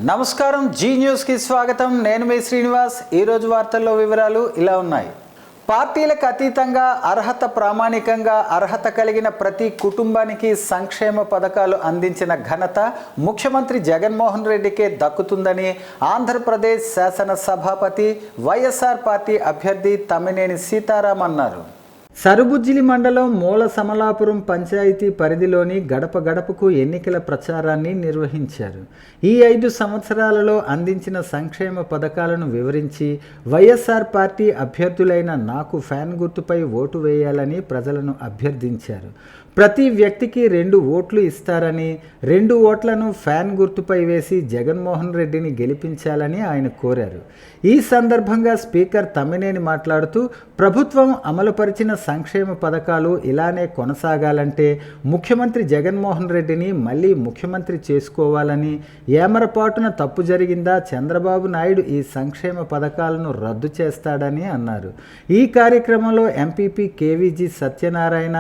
నమస్కారం G news కి స్వాగతం. నేను మీ శ్రీనివాస్. ఈ రోజు వార్తల్లో వివరాలు ఇలా ఉన్నాయి. పార్టీలకు అతీతంగా అర్హత ప్రామాణికంగా అర్హత కలిగిన ప్రతి కుటుంబానికి సంక్షేమ పథకాలు అందించిన ఘనత ముఖ్యమంత్రి జగన్మోహన్ రెడ్డికే దక్కుతుందని ఆంధ్రప్రదేశ్ శాసన సభాపతి వైఎస్ఆర్ పార్టీ అభ్యర్థి తమ్మినేని సీతారాం అన్నారు. సరుబుజ్జిలి మండలం మూల సమలాపురం పంచాయతీ పరిధిలోని గడప గడపకు ఎన్నికల ప్రచారాన్ని నిర్వహించారు. ఈ 5 సంవత్సరాలలో అందించిన సంక్షేమ పథకాలను వివరించి వైఎస్ఆర్ పార్టీ అభ్యర్థులైన నాకు ఫ్యాన్ గుర్తుపై ఓటు వేయాలని ప్రజలను అభ్యర్థించారు. ప్రతి వ్యక్తికి 2 ఓట్లు ఇస్తారని 2 ఓట్లను ఫ్యాన్ గుర్తుపై వేసి జగన్మోహన్ రెడ్డిని గెలిపించాలని ఆయన కోరారు. ఈ సందర్భంగా స్పీకర్ తమ్మినేని మాట్లాడుతూ ప్రభుత్వం అమలుపరిచిన సంక్షేమ పథకాలు ఇలానే కొనసాగాలంటే ముఖ్యమంత్రి జగన్మోహన్ రెడ్డిని మళ్ళీ ముఖ్యమంత్రి చేసుకోవాలని, ఏమరపాటున తప్పు జరిగిందా చంద్రబాబు నాయుడు ఈ సంక్షేమ పథకాలను రద్దు చేస్తాడని అన్నారు. ఈ కార్యక్రమంలో MPP KVG Satyanarayana,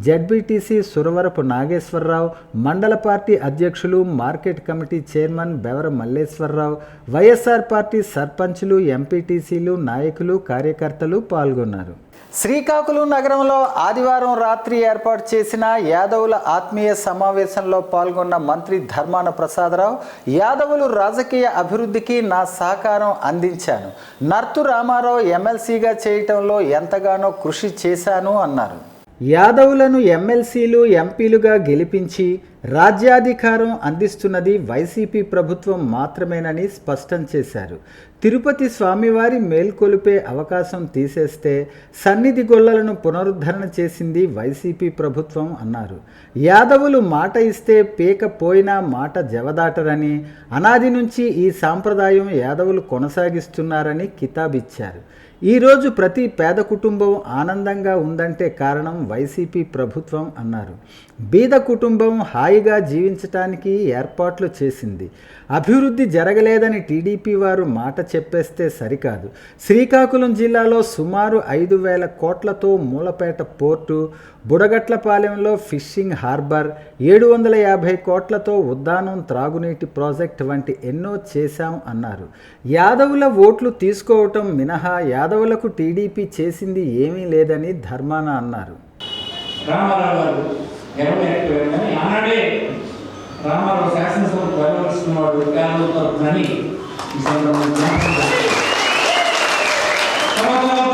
ZPTC Suravarapu Nageswara Rao, మండల పార్టీ అధ్యక్షులు, market committee chairman Bevara Malleswara Rao, YSR party సర్పంచులు, ఎంపీటీసీలు, నాయకులు, కార్యకర్తలు పాల్గొన్నారు. శ్రీకాకుళం నగరంలో ఆదివారం రాత్రి ఏర్పాటు చేసిన యాదవుల ఆత్మీయ సమావేశంలో పాల్గొన్న మంత్రి ధర్మాన ప్రసాదరావు, యాదవులు రాజకీయ అభివృద్ధికి నా సహకారం అందించాను. నర్తు రామారావు ఎమ్మెల్సీగా చేయటంలో ఎంతగానో కృషి చేశాను అన్నారు. యాదవులను ఎమ్మెల్సీలు, ఎంపీలుగా గెలిపించి రాజ్యాధికారం అందిస్తున్నది వైసీపీ ప్రభుత్వం మాత్రమేనని స్పష్టం చేశారు. తిరుపతి స్వామివారి మేల్కొలిపే అవకాశం తీసేస్తే సన్నిధి గొల్లలను పునరుద్ధరణ చేసింది వైసీపీ ప్రభుత్వం అన్నారు. యాదవులు మాట ఇస్తే పీక పోయినా మాట జవదాటరని, అనాది నుంచి ఈ సాంప్రదాయం యాదవులు కొనసాగిస్తున్నారని కితాబిచ్చారు. ఈరోజు ప్రతి పేద కుటుంబం ఆనందంగా ఉందంటే కారణం వైసీపీ ప్రభుత్వం అన్నారు. బీద కుటుంబం హాయిగా జీవించటానికి ఏర్పాట్లు చేసింది. అభివృద్ధి జరగలేదని టీడీపీ వారు మాట చెప్పేస్తే సరికాదు. శ్రీకాకుళం జిల్లాలో సుమారు 5,000 కోట్లతో మూలపేట పోర్టు, బుడగట్లపాలెంలో ఫిషింగ్ హార్బర్, 750 కోట్లతో ఉద్దానం త్రాగునీటి ప్రాజెక్ట్ వంటి ఎన్నో చేశాం అన్నారు. యాదవుల ఓట్లు తీసుకోవటం మినహా యాదవులకు టీడీపీ చేసింది ఏమీ లేదని ధర్మాన అన్నారు. రామారావు శాసనసభకు వెళ్ళవలసిన వాడు కాదని ఈ సందర్భంగా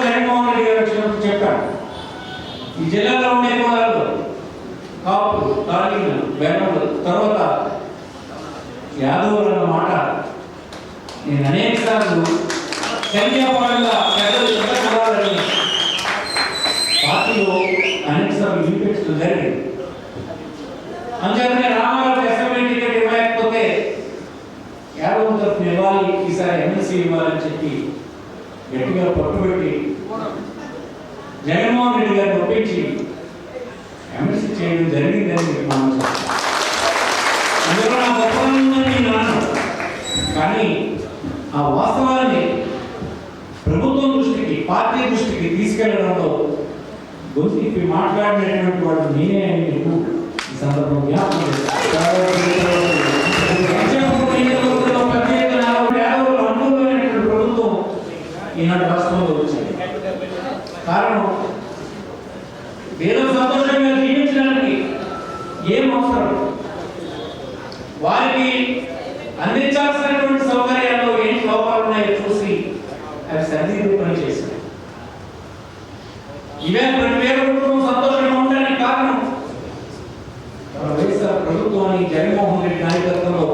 జగన్మోహన్ రెడ్డి గారు వచ్చినప్పుడు చెప్పారు. ఈ జిల్లాలో ఉండే కులాలు కాపు, తాళీలు, బెన్నలు, తర్వాత యాదవులు అన్న మాట నేను అనేక సార్లు సంఖ్యాపరంగా పెద్దలు కులాలని పార్టీలో అనేక సార్లు వినిపించడం జరిగింది. అందుకనే రామారావు అసెంబ్లీ టికెట్ ఇవ్వలేకపోతే యాదవ్ తరఫున ఇవ్వాలి, ఈసారి ఎమ్మెల్సీ ఇవ్వాలని చెప్పి గట్టిగా పట్టుబట్టి జగన్మోహన్ రెడ్డి గారిని ఒప్పించి ఎమ్మెల్సీ చేయడం జరిగిందని మనం అందులో నా గొప్పని నాను. కానీ ఆ వాస్తవాన్ని ప్రభుత్వం దృష్టికి, పార్టీ దృష్టికి తీసుకెళ్లడంలో గొంతు మాట్లాడినటువంటి వాడు నేనే అని నేను సందర్భంగా ప్రభుత్వం ఈనాడు రాష్ట్రంలో వచ్చింది. కారణం వేరే సంతోషంగా జీవించడానికి ఏం అవసరం, వారికి అందించాల్సినటువంటి సౌకర్యాల్లో ఏం లోపాలు ఉన్నాయో చూసి అవి సరిదిద్దుకుని చేశారు. ఇవే 2,000 కుటుంబం సంతోషంగా ఉండడానికి కారణం వైఎస్ఆర్ ప్రభుత్వాన్ని, జగన్మోహన్ రెడ్డి నాయకత్వంలో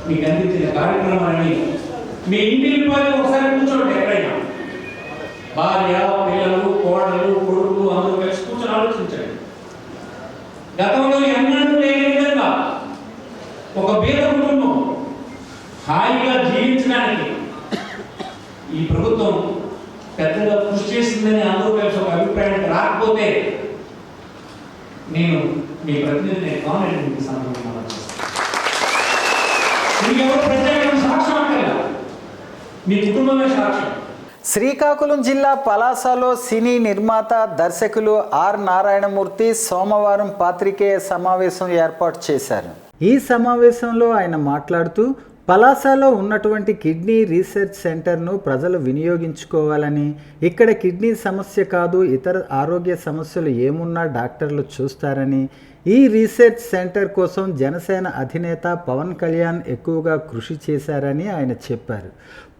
మీకు అందించిన కార్యక్రమాన్ని మీ ఇంటికి పోయి ఒకసారి కూర్చోండి. ఎక్కడైనా భార్య, పిల్లలు, కోడలు, కొడుకు అందరూ కలిసి కూర్చొని ఆలోచించండి. గతంలో ఎన్నడూ లేని విధంగా ఒక పేద కుటుంబం హాయిగా జీవించడానికి ఈ ప్రభుత్వం పెద్దగా కృషి చేసిందని అందరూ కలిసి ఒక అభిప్రాయానికి రాకపోతే నేను మీ ప్రతినిధిని కావాలని సందర్భంగా సాక్ష్యం అంటారా, మీ కుటుంబమే సాక్ష్యం. శ్రీకాకుళం జిల్లా పలాసలో సినీ నిర్మాత, దర్శకులు ఆర్ నారాయణమూర్తి సోమవారం పాత్రికేయ సమావేశం ఏర్పాటు చేశారు. ఈ సమావేశంలో ఆయన మాట్లాడుతూ పలాసలో ఉన్నటువంటి కిడ్నీ రీసెర్చ్ సెంటర్ను ప్రజలు వినియోగించుకోవాలని, ఇక్కడ కిడ్నీ సమస్య కాదు ఇతర ఆరోగ్య సమస్యలు ఏమున్నా డాక్టర్లు చూస్తారని, ఈ రీసెర్చ్ సెంటర్ కోసం జనసేన అధినేత పవన్ కళ్యాణ్ ఎక్కువగా కృషి చేశారని ఆయన చెప్పారు.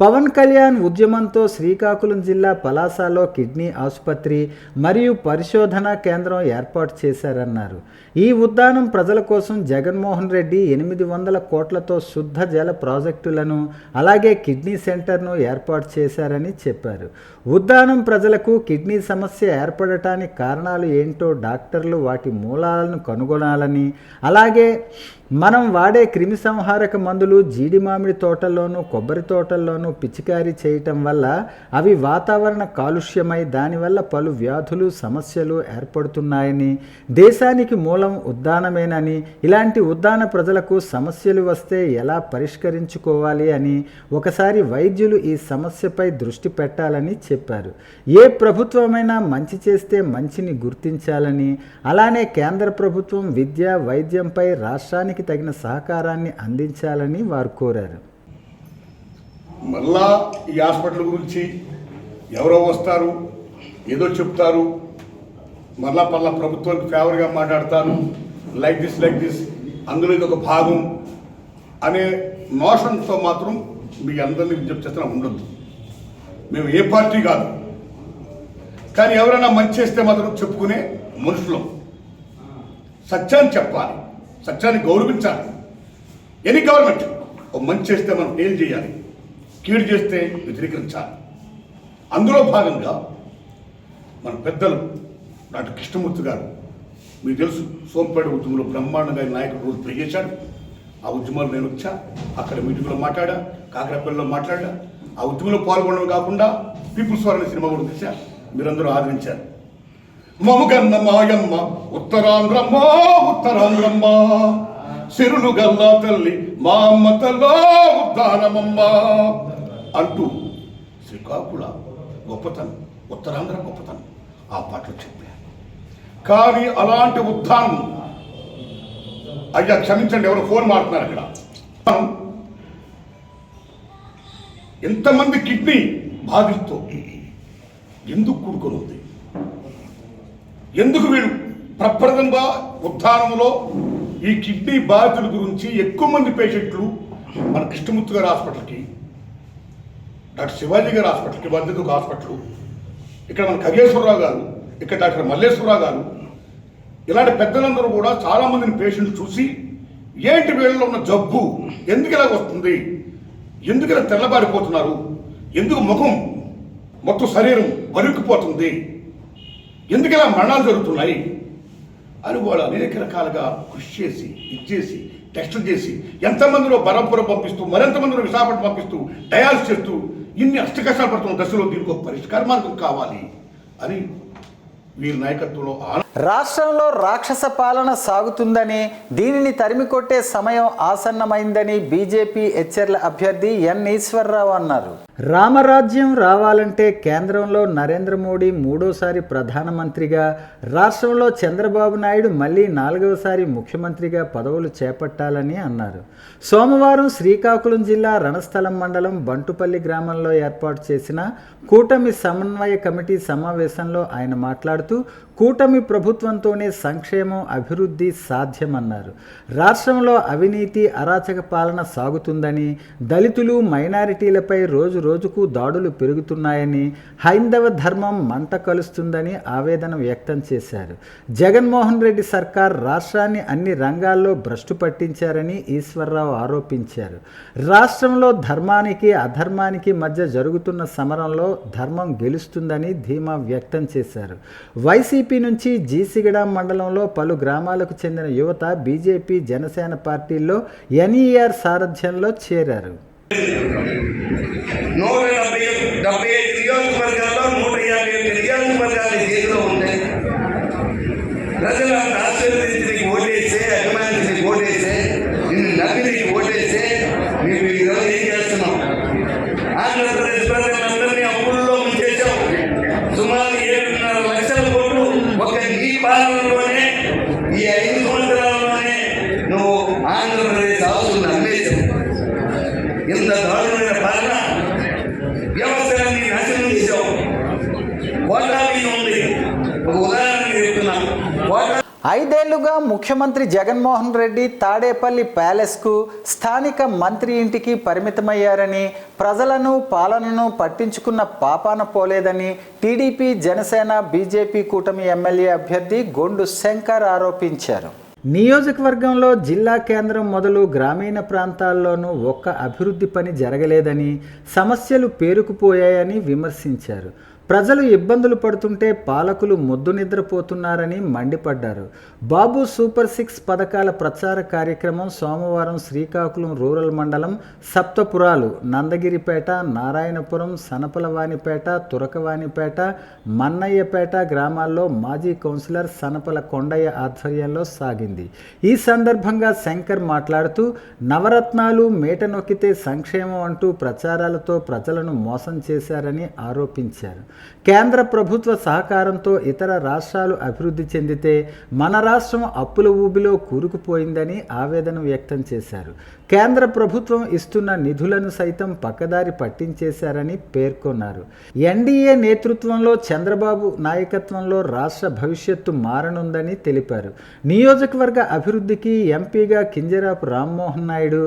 పవన్ కళ్యాణ్ ఉద్యమంతో శ్రీకాకుళం జిల్లా పలాసలో కిడ్నీ ఆసుపత్రి మరియు పరిశోధనా కేంద్రం ఏర్పాటు చేశారన్నారు. ఈ ఉద్యానం ప్రజల కోసం జగన్మోహన్ రెడ్డి 800 కోట్లతో శుద్ధ జల ప్రాజెక్టులను అలాగే కిడ్నీ సెంటర్ను ఏర్పాటు చేశారని చెప్పారు. ఉద్యానం ప్రజలకు కిడ్నీ సమస్య ఏర్పడటానికి కారణాలు ఏంటో డాక్టర్లు వాటి మూలాలను కనుగొనాలని, అలాగే మనం వాడే క్రిమి సంహారక మందులు జీడి మామిడి తోటల్లోనూ కొబ్బరి తోటల్లోనూ పిచికారీ చేయటం వల్ల అవి వాతావరణ కాలుష్యమై దానివల్ల పలు వ్యాధులు సమస్యలు ఏర్పడుతున్నాయని, దేశానికి మూలం ఉద్యానమేనని, ఇలాంటి ఉద్యాన ప్రజలకు సమస్యలు వస్తే ఎలా పరిష్కరించుకోవాలి అని ఒకసారి వైద్యులు ఈ సమస్యపై దృష్టి పెట్టాలని చెప్పారు. ఏ ప్రభుత్వమైనా మంచి చేస్తే మంచిని గుర్తించాలని, అలానే కేంద్ర ప్రభుత్వం విద్య వైద్యంపై రాష్ట్రానికి తగిన సహకారాన్ని అందించాలని వారు కోరారు. మళ్ళా ఈ హాస్పిటల్ గురించి ఎవరో వస్తారు, ఏదో చెప్తారు, మళ్ళా ప్రభుత్వానికి ఫేవర్గా మాట్లాడతారు, లైక్ దిస్ అందులో ఇది ఒక భాగం అనే నోషన్తో మాత్రం మీ అందరినీ విజ్ఞప్తి చేస్తున్నా ఉండొద్దు. మేము ఏ పార్టీ కాదు, కానీ ఎవరైనా మంచి చేస్తే మాత్రం చెప్పుకునే మనుషులం. సత్యాన్ని చెప్పాలి, సత్యాన్ని గౌరవించాలి. ఎనీ గవర్నమెంట్ ఒక మంచి చేస్తే మనం ఏం చేయాలి, కీడు చేస్తే వ్యతిరేకించాలి. అందులో భాగంగా మన పెద్దలు డాక్టర్ కృష్ణమూర్తి గారు, మీకు తెలుసు, సోంపేట ఉద్యమంలో బ్రహ్మాండంగా నాయకుడు రోజు పెరిగేశాడు. ఆ ఉద్యమంలో నేను వచ్చా, అక్కడ మీటింగ్లో మాట్లాడా, కాకరపల్లిలో మాట్లాడా. ఆ ఉద్యమంలో పాల్గొనడం కాకుండా పీపుల్స్ వార్ అనే సినిమా కూడా తీశా, మీరందరూ ఆదరించారు. మముగన్న మాయమ్మ ఉత్తరాంధ్రమ్మ సిరులు గల్లా తల్లి మా అమ్మ తల్లో ఉద్దానమమ్మ అంటూ శ్రీకాకుళ గొప్పతనం, ఉత్తరాంధ్ర గొప్పతనం ఆ పాటలు చెప్పారు. కానీ అలాంటి ఉద్దానం, అయ్యా క్షమించండి ఎవరు ఫోన్ మాడుతున్నారు అక్కడ, ఎంతమంది కిడ్నీ బాధితులతో ఎందుకు కూడుకొని ఉంది? ఎందుకు వీళ్ళు ప్రప్రథంగా ఉద్దానంలో ఈ కిడ్నీ బాధితుల గురించి ఎక్కువ మంది పేషెంట్లు మన కృష్ణమూర్తి గారి హాస్పిటల్కి, డాక్టర్ శివాజీ గారి హాస్పిటల్కి, వర్ధకు హాస్పిటల్, ఇక్కడ మన ఖగేశ్వరరావు గారు, ఇక్కడ డాక్టర్ మల్లేశ్వరరావు గారు, ఇలాంటి పెద్దలందరూ కూడా చాలామందిని పేషెంట్లు చూసి ఏంటి వీళ్ళలో ఉన్న జబ్బు ఎందుకు ఇలా వస్తుంది, ఎందుకు ఇలా తెల్లబారిపోతున్నారు, ఎందుకు ముఖం మొత్తం శరీరం బరుక్కుపోతుంది, ఎందుకు ఇలా మరణాలు జరుగుతున్నాయి అని వాళ్ళు అనేక రకాలుగా కృషి చేసి ఇచ్చేసి టెస్టులు చేసి ఎంతమందిలో బరంపురం పంపిస్తూ మరెంతమందిలో విశాఖపట్నం పంపిస్తూ డయాలసిస్ చేస్తూ ఇన్ని అష్టకష్టాలు పడుతున్న దశలో దీనికి ఒక పరిష్కార మార్గం కావాలి అని వీరి నాయకత్వంలో రాష్ట్రంలో రాక్షస పాలన సాగుతుందని, దీనిని తరిమికొట్టే సమయం ఆసన్నమైందని బీజేపీ హెచ్చర్ల అభ్యర్థి ఎన్ ఈశ్వర్రావు అన్నారు. రామరాజ్యం రావాలంటే కేంద్రంలో నరేంద్ర మోడీ మూడోసారి ప్రధానమంత్రిగా, రాష్ట్రంలో చంద్రబాబు నాయుడు మళ్ళీ 4వసారి ముఖ్యమంత్రిగా పదవులు చేపట్టాలని అన్నారు. సోమవారం శ్రీకాకుళం జిల్లా రణస్థలం మండలం బంటుపల్లి గ్రామంలో ఏర్పాటు చేసిన కూటమి సమన్వయ కమిటీ సమావేశంలో ఆయన మాట్లాడుతూ కూటమి ప్రభుత్వంతోనే సంక్షేమం అభివృద్ధి సాధ్యమన్నారు. రాష్ట్రంలో అవినీతి అరాచక పాలన సాగుతుందని, దళితులు మైనారిటీలపై రోజుకు దాడులు పెరుగుతున్నాయని, హైందవ ధర్మం మంట కలుస్తుందని ఆవేదన వ్యక్తం చేశారు. జగన్మోహన్ రెడ్డి సర్కార్ రాష్ట్రాన్ని అన్ని రంగాల్లో భ్రష్టు పట్టించారని ఈశ్వర్రావు ఆరోపించారు. రాష్ట్రంలో ధర్మానికి అధర్మానికి మధ్య జరుగుతున్న సమరంలో ధర్మం గెలుస్తుందని ధీమా వ్యక్తం చేశారు. వైసీపీ నుంచి జీసిగడ మండలంలో పలు గ్రామాలకు చెందిన యువత బీజేపీ జనసేన పార్టీల్లో ఎన్ఈఆర్ సారథ్యంలో చేరారు. 175 నియోజకవర్గాల్లో 150 నియోజకవర్గాల చేతిలో ఉంటాయి. ప్రజలు ఆశీర్వదించి ఓటేస్తే, అభిమానించి ఓటేస్తే, నిన్ను నమ్మి ఓటేస్తే మేము ఈరోజు ఏం చేస్తున్నాం? ఆంధ్రప్రదేశ్ ప్రజలందరినీ అప్పుల్లో ముంచేసాం. సుమారు 7.5 లక్షల కోట్లు ఒక నీ పాలనలోనే, ఈ 5 సంవత్సరాల్లోనే నువ్వు ఆంధ్రప్రదేశ్ హౌస్ను అమ్మేశావు. ఐదేళ్లుగా ముఖ్యమంత్రి జగన్మోహన్ రెడ్డి తాడేపల్లి ప్యాలెస్కు స్థానిక మంత్రి ఇంటికి పరిమితమయ్యారని, ప్రజలను పాలనను పట్టించుకున్న పాపాన పోలేదని టీడీపీ, జనసేన, బీజేపీ కూటమి ఎమ్మెల్యే అభ్యర్థి గొండు శంకర్ ఆరోపించారు. నియోజకవర్గంలో జిల్లా కేంద్రం మొదలు గ్రామీణ ప్రాంతాల్లోనూ ఒక్క అభివృద్ధి పని జరగలేదని, సమస్యలు పేరుకుపోయాయని విమర్శించారు. ప్రజలు ఇబ్బందులు పడుతుంటే పాలకులు మొద్దు నిద్రపోతున్నారని మండిపడ్డారు. బాబు సూపర్ 6 పథకాల ప్రచార కార్యక్రమం సోమవారం శ్రీకాకుళం రూరల్ మండలం సప్తపురాలు, నందగిరిపేట, నారాయణపురం, సనపలవానిపేట, తురకవానిపేట, మన్నయ్యపేట గ్రామాల్లో మాజీ కౌన్సిలర్ సనపల కొండయ్య ఆధ్వర్యంలో సాగింది. ఈ సందర్భంగా శంకర్ మాట్లాడుతూ, నవరత్నాలు మేట నొక్కితే సంక్షేమం అంటూ ప్రచారాలతో ప్రజలను మోసం చేశారని ఆరోపించారు. కేంద్ర ప్రభుత్వ సహకారంతో ఇతర రాష్ట్రాలు అభివృద్ధి చెందితే మన రాష్ట్రం అప్పుల ఊబిలో కూరుకుపోయిందని ఆవేదన వ్యక్తం చేశారు. కేంద్ర ప్రభుత్వం ఇస్తున్న నిధులను సైతం పక్కదారి పట్టించేశారని పేర్కొన్నారు. ఎన్డీఏ నేతృత్వంలో చంద్రబాబు నాయకత్వంలో రాష్ట్ర భవిష్యత్తు మారనుందని తెలిపారు. నియోజకవర్గ అభివృద్ధికి ఎంపీగా కింజరాపు రామ్మోహన్ నాయుడు,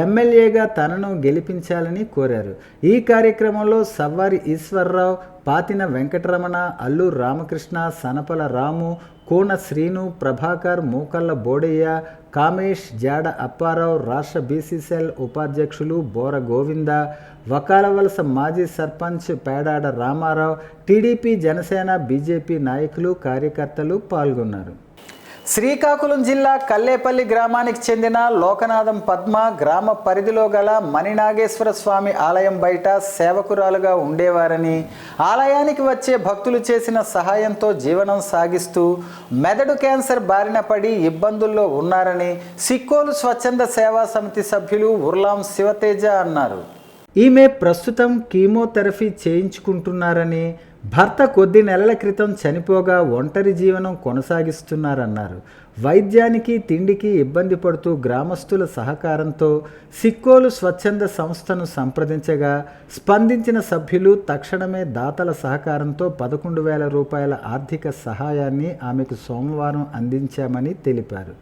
ఎమ్మెల్యేగా తనను గెలిపించాలని కోరారు. ఈ కార్యక్రమంలో సవ్వారి ఈశ్వర్రావు, పాతిన వెంకటరమణ, అల్లూరు రామకృష్ణ, సనపల రాము, కోన శ్రీను, ప్రభాకర్, మూకల్ల బోడయ్య, కామేష్, జాడ అప్పారావు, రాష్ట్ర బీసీసీఎల్ ఉపాధ్యక్షులు బోర గోవింద, వకాలవలస మాజీ సర్పంచ్ పేడాడ రామారావు, టీడీపీ, జనసేన, బీజేపీ నాయకులు, కార్యకర్తలు పాల్గొన్నారు. శ్రీకాకుళం జిల్లా కల్లేపల్లి గ్రామానికి చెందిన లోకనాథం పద్మ గ్రామ పరిధిలో గల మణినాగేశ్వర స్వామి ఆలయం బయట సేవకురాలుగా ఉండేవారని, ఆలయానికి వచ్చే భక్తులు చేసిన సహాయంతో జీవనం సాగిస్తూ మెదడు క్యాన్సర్ బారిన పడి ఇబ్బందుల్లో ఉన్నారని సిక్కోలు స్వచ్ఛంద సేవా సమితి సభ్యులు ఉర్లాం శివతేజ అన్నారు. ఈమె ప్రస్తుతం కీమోథెరపీ చేయించుకుంటున్నారని, భర్త కొద్ది నెలల క్రితం చనిపోగా ఒంటరి జీవనం కొనసాగిస్తున్నారన్నారు. వైద్యానికి, తిండికి ఇబ్బంది పడుతూ గ్రామస్తుల సహకారంతో సిక్కోలు స్వచ్ఛంద సంస్థను సంప్రదించగా స్పందించిన సభ్యులు తక్షణమే దాతల సహకారంతో 11,000 రూపాయల ఆర్థిక సహాయాన్ని ఆమెకు సోమవారం అందించామని తెలిపారు.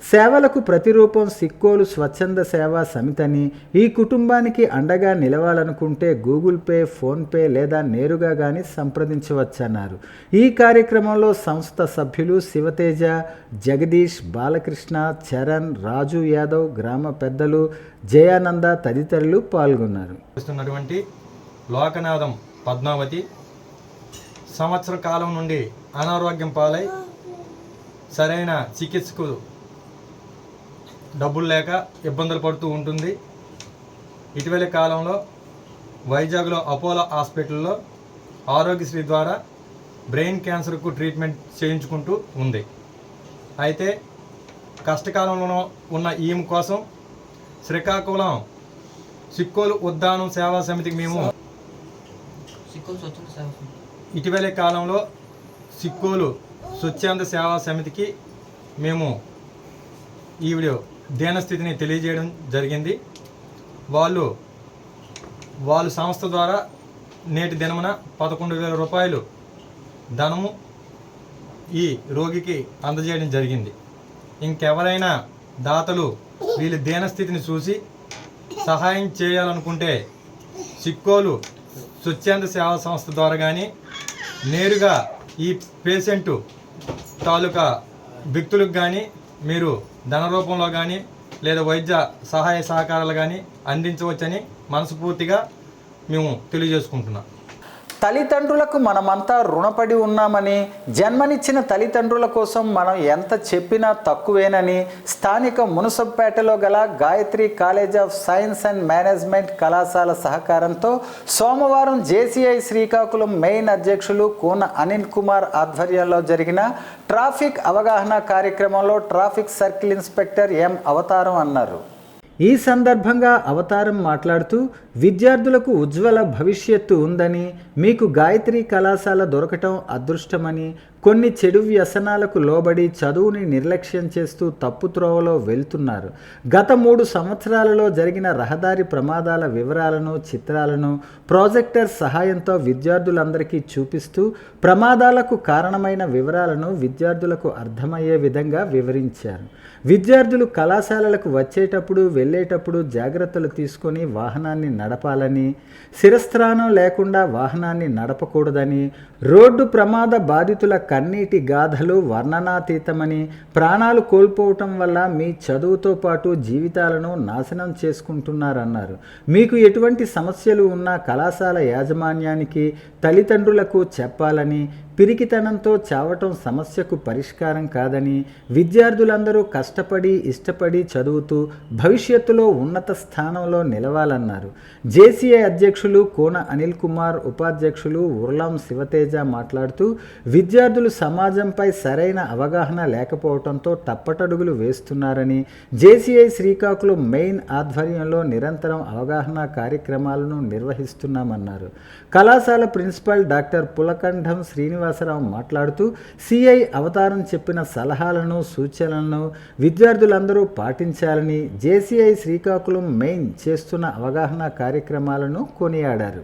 సేవలకు ప్రతిరూపం సిక్కోలు స్వచ్ఛంద సేవా సమితని, ఈ కుటుంబానికి అండగా నిలవాలనుకుంటే గూగుల్ పే, ఫోన్పే లేదా నేరుగా కానీ సంప్రదించవచ్చన్నారు. ఈ కార్యక్రమంలో సంస్థ సభ్యులు శివతేజ, జగదీష్, బాలకృష్ణ, చరణ్, రాజు యాదవ్, గ్రామ పెద్దలు జయానంద తదితరులు పాల్గొన్నారు. లోకనాథం పద్మావతి సంవత్సర కాలం నుండి అనారోగ్యం పాలై సరైన చికిత్సకు డబ్బులు లేక ఇబ్బందులు పడుతూ ఉంటుంది. ఇటీవలి కాలంలో వైజాగ్లో అపోలో హాస్పిటల్లో ఆరోగ్యశ్రీ ద్వారా బ్రెయిన్ క్యాన్సర్కు ట్రీట్మెంట్ చేయించుకుంటూ ఉంది. అయితే కష్టకాలంలో ఉన్న ఈమె కోసం శ్రీకాకుళం సిక్కోలు ఉద్దానం సేవా సమితికి మేము ఇటీవలి కాలంలో సిక్కోలు స్వచ్ఛంద సేవా సమితికి మేము ఈ వీడియో దీనస్థితిని తెలియజేయడం జరిగింది. వాళ్ళు సంస్థ ద్వారా నేటి దినమున 11,000 రూపాయలు ధనము ఈ రోగికి అందజేయడం జరిగింది. ఇంకెవరైనా దాతలు వీళ్ళ దీనస్థితిని చూసి సహాయం చేయాలనుకుంటే సిక్కోలు స్వచ్ఛంద సేవా సంస్థ ద్వారా కానీ నేరుగా ఈ పేషెంటు తాలూకా వ్యక్తులకు కానీ మీరు ధన రూపంలో కానీ లేదా వైద్య సహాయ సహకారాలు కానీ అందించవచ్చని మనస్ఫూర్తిగా మేము తెలియజేసుకుంటున్నాం. తల్లిదండ్రులకు మనమంతా రుణపడి ఉన్నామని, జన్మనిచ్చిన తల్లిదండ్రుల కోసం మనం ఎంత చెప్పినా తక్కువేనని స్థానిక మునుసంపేటలో గల Gayatri college of science and management కళాశాల సహకారంతో సోమవారం జేసీఐ శ్రీకాకుళం మెయిన్ అధ్యక్షులు కోన అనిల్ కుమార్ ఆధ్వర్యంలో జరిగిన ట్రాఫిక్ అవగాహన కార్యక్రమంలో ట్రాఫిక్ సర్కిల్ ఇన్స్పెక్టర్ ఎం అవతారం అన్నారు. ఈ సందర్భంగా అవతారం మాట్లాడుతూ, విద్యార్థులకు ఉజ్వల భవిష్యత్తు ఉందని, మీకు గాయత్రి కళాశాల దొరకటం అదృష్టమని, కొన్ని చెడు వ్యసనాలకు లోబడి చదువుని నిర్లక్ష్యం చేస్తూ తప్పుత్రోవలో వెళ్తున్నారు. గత 3 సంవత్సరాలలో జరిగిన రహదారి ప్రమాదాల వివరాలను, చిత్రాలను ప్రాజెక్టర్ సహాయంతో విద్యార్థులందరికీ చూపిస్తూ ప్రమాదాలకు కారణమైన వివరాలను విద్యార్థులకు అర్థమయ్యే విధంగా వివరించారు. విద్యార్థులు కళాశాలలకు వచ్చేటప్పుడు వెళ్ళేటప్పుడు జాగ్రత్తలు తీసుకొని వాహనాన్ని నడపాలని, శిరస్త్రాణం లేకుండా వాహనాన్ని నడపకూడదని, రోడ్డు ప్రమాద బాధితుల కన్నీటి గాథలు వర్ణనాతీతమని, ప్రాణాలు కోల్పోవటం వల్ల మీ చదువుతో పాటు జీవితాలను నాశనం చేసుకుంటున్నారన్నారు. మీకు ఎటువంటి సమస్యలు ఉన్నా కళాశాల యాజమాన్యానికి, తల్లిదండ్రులకు చెప్పాలని, పిరికితనంతో చావటం సమస్యకు పరిష్కారం కాదని, విద్యార్థులందరూ కష్టపడి ఇష్టపడి చదువుతూ భవిష్యత్తులో ఉన్నత స్థానంలో నిలవాలన్నారు. జేసీఐ అధ్యక్షులు కోన అనిల్ కుమార్, ఉపాధ్యక్షులు ఉర్లాం శివతేజ మాట్లాడుతూ విద్యార్థులు సమాజంపై సరైన అవగాహన లేకపోవడంతో తప్పటడుగులు వేస్తున్నారని, జేసీఐ శ్రీకాకుళం మెయిన్ ఆధ్వర్యంలో నిరంతరం అవగాహన కార్యక్రమాలను నిర్వహిస్తున్నామన్నారు. కళాశాల ప్రిన్సిపల్ డాక్టర్ పులకంఠం శ్రీనివాసరావు మాట్లాడుతూ సిఐ అవతారం చెప్పిన సలహాలను, సూచనలను విద్యార్థులందరూ పాటించాలని, జేసీఐ శ్రీకాకుళం మెయిన్ చేస్తున్న అవగాహన కార్యక్రమాలను కొనియాడారు.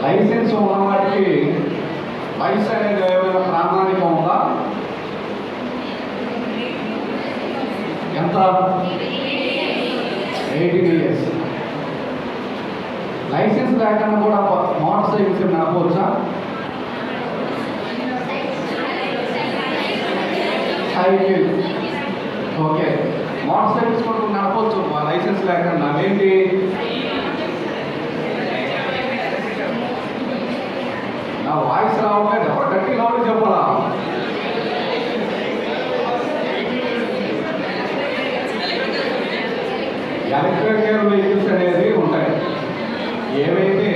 లైసెన్స్ ఉన్న వాటికి వయసు అనేది ఏమైనా ప్రామాణికం ఉందా? ఎంత? 18 years. లైసెన్స్ లేకుండా కూడా మోటార్ సైకిల్స్ నడపవచ్చా? సైకిల్ ఓకే, మోటార్ సైకిల్స్ కూడా నడపవచ్చు లైసెన్స్ లేకుండా. అవేంటి? నా వాయిస్ రావట్లేదు, ఎవరు గట్టి కావాలి చెప్పాలా? ఎలక్ట్రికల్ వెహికల్స్ అనేది ఉంటాయి. ఏవైతే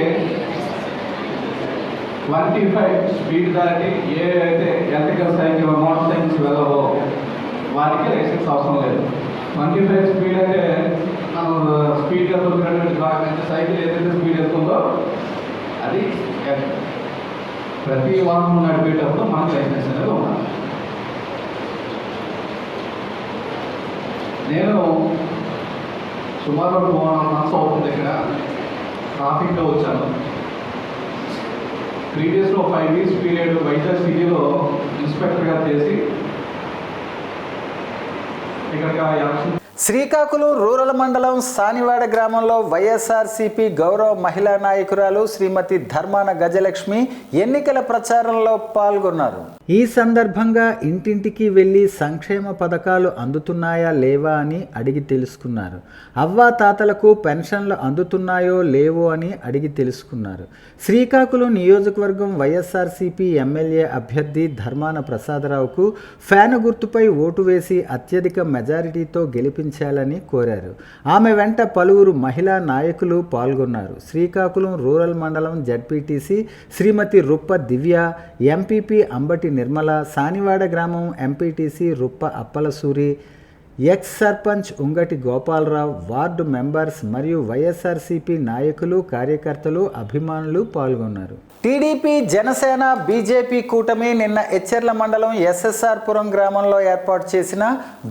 25 స్పీడ్ దాటి ఏవైతే ఎలక్ట్రికల్ సైకిల్ మోటార్ సైకిల్స్ వెళ్ళవో వారికి లైసెన్స్ అవసరం లేదు. 25 స్పీడ్ అంటే మనం స్పీడ్గా తొలగినటువంటి బాగా సైకిల్ ఏదైతే స్పీడ్ వెళ్తుందో అది ప్రతి వాహనం నడిపేటప్పుడు మనకు లైసెన్స్ అనేది ఉండాలి. నేను సుమారు 2 months అవుతుంది ఇక్కడ ట్రాఫిక్లో వచ్చాను. ప్రీవియస్లో 5 weeks పీరియడ్ వైజాగ్ సిటీలో ఇన్స్పెక్టర్గా చేసి ఇక్కడికి యాక్షన్. శ్రీకాకుళం రూరల్ మండలం సానివాడ గ్రామంలో వైఎస్ఆర్సీపీ గౌరవ మహిళా నాయకురాలు శ్రీమతి ధర్మాన గజలక్ష్మి ఎన్నికల ప్రచారంలో పాల్గొన్నారు. ఈ సందర్భంగా ఇంటింటికి వెళ్లి సంక్షేమ పథకాలు అందుతున్నాయా లేవా అని అడిగి తెలుసుకున్నారు. అవ్వా తాతలకు పెన్షన్లు అందుతున్నాయో లేవో అని అడిగి తెలుసుకున్నారు. శ్రీకాకుళం నియోజకవర్గం వైఎస్ఆర్సీపీ ఎమ్మెల్యే అభ్యర్థి ధర్మాన ప్రసాదరావుకు ఫ్యాన్ గుర్తుపై ఓటు వేసి అత్యధిక మెజారిటీతో గెలిపించాలని కోరారు. ఆమె వెంట పలువురు మహిళా నాయకులు పాల్గొన్నారు. శ్రీకాకుళం రూరల్ మండలం జడ్పీటీసీ శ్రీమతి రుప్ప దివ్య, ఎంపీపీ అంబటి నిర్మల, సానివాడ గ్రామం MPTC Ruppa Appalasuri, ex sarpanch Ungati Gopalarao, ward members మరియు వైఎస్ఆర్సీపీ నాయకులు, కార్యకర్తలు, అభిమానులు పాల్గొన్నారు. టీడీపీ, జనసేన, బీజేపీ కూటమి నిన్న ఎచ్చెర్ల మండలం ఎస్ఎస్ఆర్ పురం గ్రామంలో ఏర్పాటు చేసిన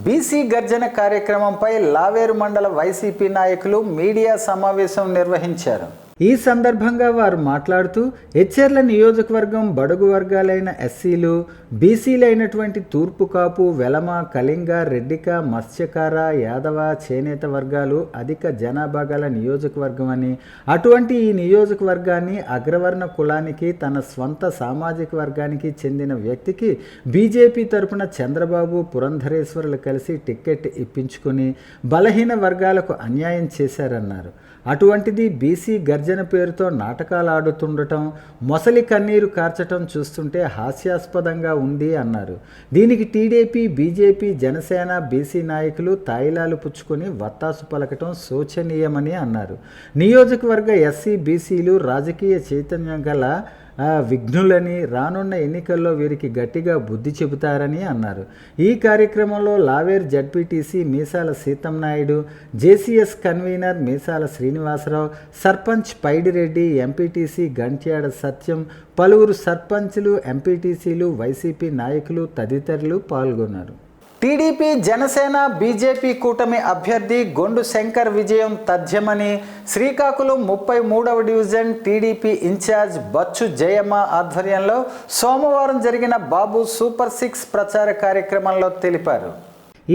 బీసీ గర్జన కార్యక్రమంపై లావేరు మండల వైసీపీ నాయకులు మీడియా సమావేశం నిర్వహించారు. ఈ సందర్భంగా వారు మాట్లాడుతూ ఎచ్చెర్ల నియోజకవర్గం బడుగు వర్గాలైన ఎస్సీలు, బీసీలైనటువంటి తూర్పు కాపు, వెలమ, కళింగ, రెడ్డిక, మత్స్యకార, యాదవ, చేనేత వర్గాలు అధిక జనాభా గల నియోజకవర్గం అని, అటువంటి ఈ నియోజకవర్గాన్ని అగ్రవర్ణ కులానికి, తన స్వంత సామాజిక వర్గానికి చెందిన వ్యక్తికి బీజేపీ తరపున చంద్రబాబు, పురంధరేశ్వరులు కలిసి టిక్కెట్ ఇప్పించుకొని బలహీన వర్గాలకు అన్యాయం చేశారన్నారు. అటువంటిది బీసీ గర్జన పేరుతో నాటకాలు ఆడుతుండటం, మొసలి కన్నీరు కార్చటం చూస్తుంటే హాస్యాస్పదంగా ఉంది అన్నారు. దీనికి టీడీపీ, బీజేపీ, జనసేన, బీసీ నాయకులు తాయిలాలు పుచ్చుకొని వత్తాసు పలకటం శోచనీయమని అన్నారు. నియోజకవర్గ ఎస్సీ, బీసీలు రాజకీయ చైతన్యం గల విఘ్నులని, రానున్న ఎన్నికల్లో వీరికి గట్టిగా బుద్ధి చెబుతారని అన్నారు. ఈ కార్యక్రమంలో లావేర్ జడ్పీటీసీ మీసాల సీతంనాయుడు, జేసీఎస్ కన్వీనర్ మీసాల శ్రీనివాసరావు, సర్పంచ్ పైడిరెడ్డి, ఎంపీటీసీ గంట్యాడ సత్యం, పలువురు సర్పంచ్లు, ఎంపీటీసీలు, వైసీపీ నాయకులు తదితరులు పాల్గొన్నారు. టీడీపీ, జనసేన, బీజేపీ కూటమి అభ్యర్థి గొండు శంకర్ విజయం తథ్యమని శ్రీకాకుళం 33వ division TDP incharge Bachchu Jayamma ఆధ్వర్యంలో సోమవారం జరిగిన బాబు సూపర్ 6 ప్రచార కార్యక్రమంలో తెలిపారు.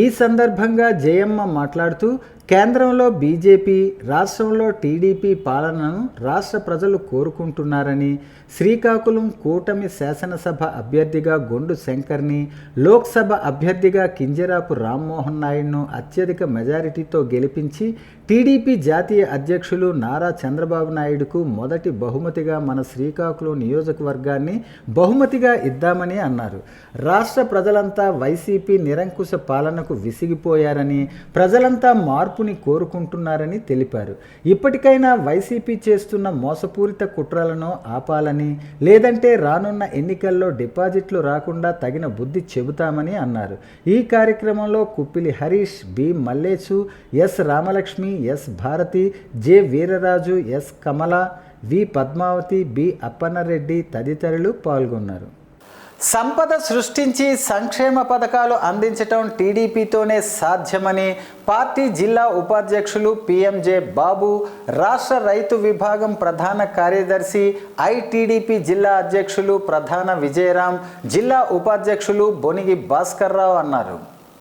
ఈ సందర్భంగా జయమ్మ మాట్లాడుతూ కేంద్రంలో బీజేపీ, రాష్ట్రంలో టీడీపీ పాలనను రాష్ట్ర ప్రజలు కోరుకుంటున్నారని, శ్రీకాకుళం కూటమి శాసనసభ అభ్యర్థిగా గొండు శంకర్ని, లోక్సభ అభ్యర్థిగా కింజరాపు రామ్మోహన్ నాయుడును అత్యధిక మెజారిటీతో గెలిపించి టీడీపీ జాతీయ అధ్యక్షులు నారా చంద్రబాబు నాయుడుకు మొదటి బహుమతిగా మన శ్రీకాకుళం నియోజకవర్గాన్ని బహుమతిగా ఇద్దామని అన్నారు. రాష్ట్ర ప్రజలంతా వైసీపీ నిరంకుశ పాలనకు విసిగిపోయారని, ప్రజలంతా మార్పుని కోరుకుంటున్నారని తెలిపారు. ఇప్పటికైనా వైసీపీ చేస్తున్న మోసపూరిత కుట్రలను ఆపాలని, లేదంటే రానున్న ఎన్నికల్లో డిపాజిట్లు రాకుండా తగిన బుద్ధి చెబుతామని అన్నారు. ఈ కార్యక్రమంలో Kuppili Harish, B Malleshu, S Ramalakshmi, S Bharati, J Veeraraju, S Kamala, V Padmavati, B Appannareddy తదితరులు పాల్గొన్నారు. సంపద సృష్టించి సంక్షేమ పథకాలు అందించటం టీడీపీతోనే సాధ్యమని పార్టీ జిల్లా ఉపాధ్యక్షులు పిఎంజే బాబు, రాష్ట్ర రైతు విభాగం ప్రధాన కార్యదర్శి ఐటీడీపీ జిల్లా అధ్యక్షులు ప్రధాన విజయరాం, జిల్లా ఉపాధ్యక్షులు బొనిగి భాస్కర్రావు అన్నారు.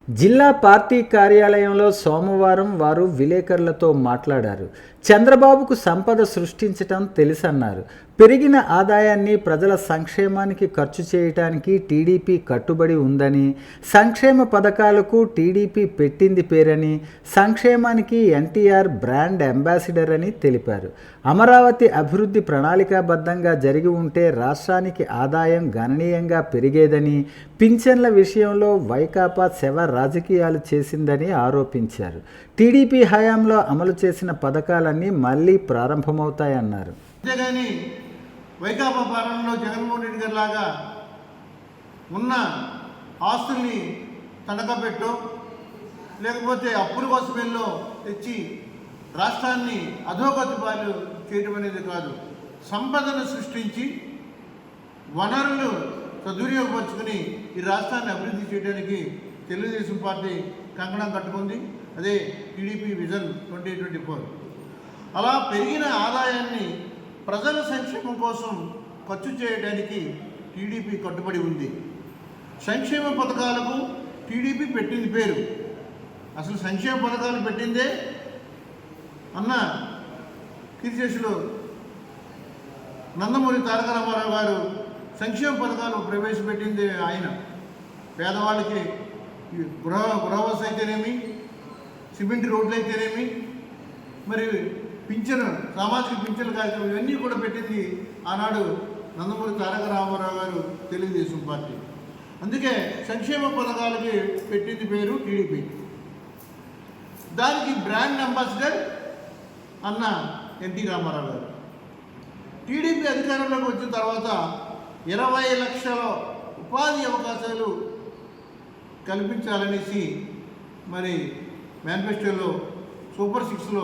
జిల్లా పార్టీ కార్యాలయంలో సోమవారం వారు విలేకరులతో మాట్లాడారు. చంద్రబాబుకు సంపద సృష్టించటం తెలుసన్నారు. పెరిగిన ఆదాయాన్ని ప్రజల సంక్షేమానికి ఖర్చు చేయటానికి టీడీపీ కట్టుబడి ఉందని, సంక్షేమ పథకాలకు టీడీపీ పెట్టింది పేరని, సంక్షేమానికి ఎన్టీఆర్ బ్రాండ్ అంబాసిడర్ అని తెలిపారు. అమరావతి అభివృద్ధి ప్రణాళికాబద్ధంగా జరిగి ఉంటే రాష్ట్రానికి ఆదాయం గణనీయంగా పెరిగేదని, పింఛన్ల విషయంలో వైకాపా శవ రాజకీయాలు చేసిందని ఆరోపించారు. టీడీపీ హయాంలో అమలు చేసిన పథకాలన్నీ మళ్ళీ ప్రారంభమవుతాయన్నారు. అంతేగాని వైకాపా పాలనలో జగన్మోహన్ రెడ్డి గారి లాగా ఉన్న ఆస్తుల్ని తనఖా పెట్టో, లేకపోతే అప్పుల కోసం వెళ్ళో తెచ్చి రాష్ట్రాన్ని అధోగతి పాలు చేయడం అనేది కాదు. సంపదను సృష్టించి వనరులు సద్వినియోగపరుచుకుని ఈ రాష్ట్రాన్ని అభివృద్ధి చేయడానికి తెలుగుదేశం పార్టీ కంకణం కట్టుకుంది. అదే టీడీపీ విజన్ 2024. అలా పెరిగిన ఆదాయాన్ని ప్రజల సంక్షేమం కోసం ఖర్చు చేయడానికి టీడీపీ కట్టుబడి ఉంది. సంక్షేమ పథకాలకు టీడీపీ పెట్టింది పేరు. అసలు సంక్షేమ పథకాలు పెట్టిందే అన్న కీర్తిశేషులు నందమూరి తారక రామారావు గారు సంక్షేమ పథకాలు ప్రవేశపెట్టింది ఆయన. పేదవాళ్ళకి గృహవసతి అయితేనేమి, సిమెంట్ రోడ్లు అయితేనేమి, మరి పింఛను, సామాజిక పింఛన్ల కార్యక్రమం ఇవన్నీ కూడా పెట్టింది ఆనాడు నందమూరి తారక రామారావు గారు, తెలుగుదేశం పార్టీ. అందుకే సంక్షేమ పథకాలకి పెట్టింది పేరు టీడీపీ. దానికి బ్రాండ్ అంబాసిడర్ అన్న ఎన్టీ రామారావు గారు. టీడీపీ అధికారంలోకి వచ్చిన తర్వాత 20 లక్షల ఉపాధి అవకాశాలు కల్పించాలనేసి మరి మేనిఫెస్టోలో సూపర్ 6లో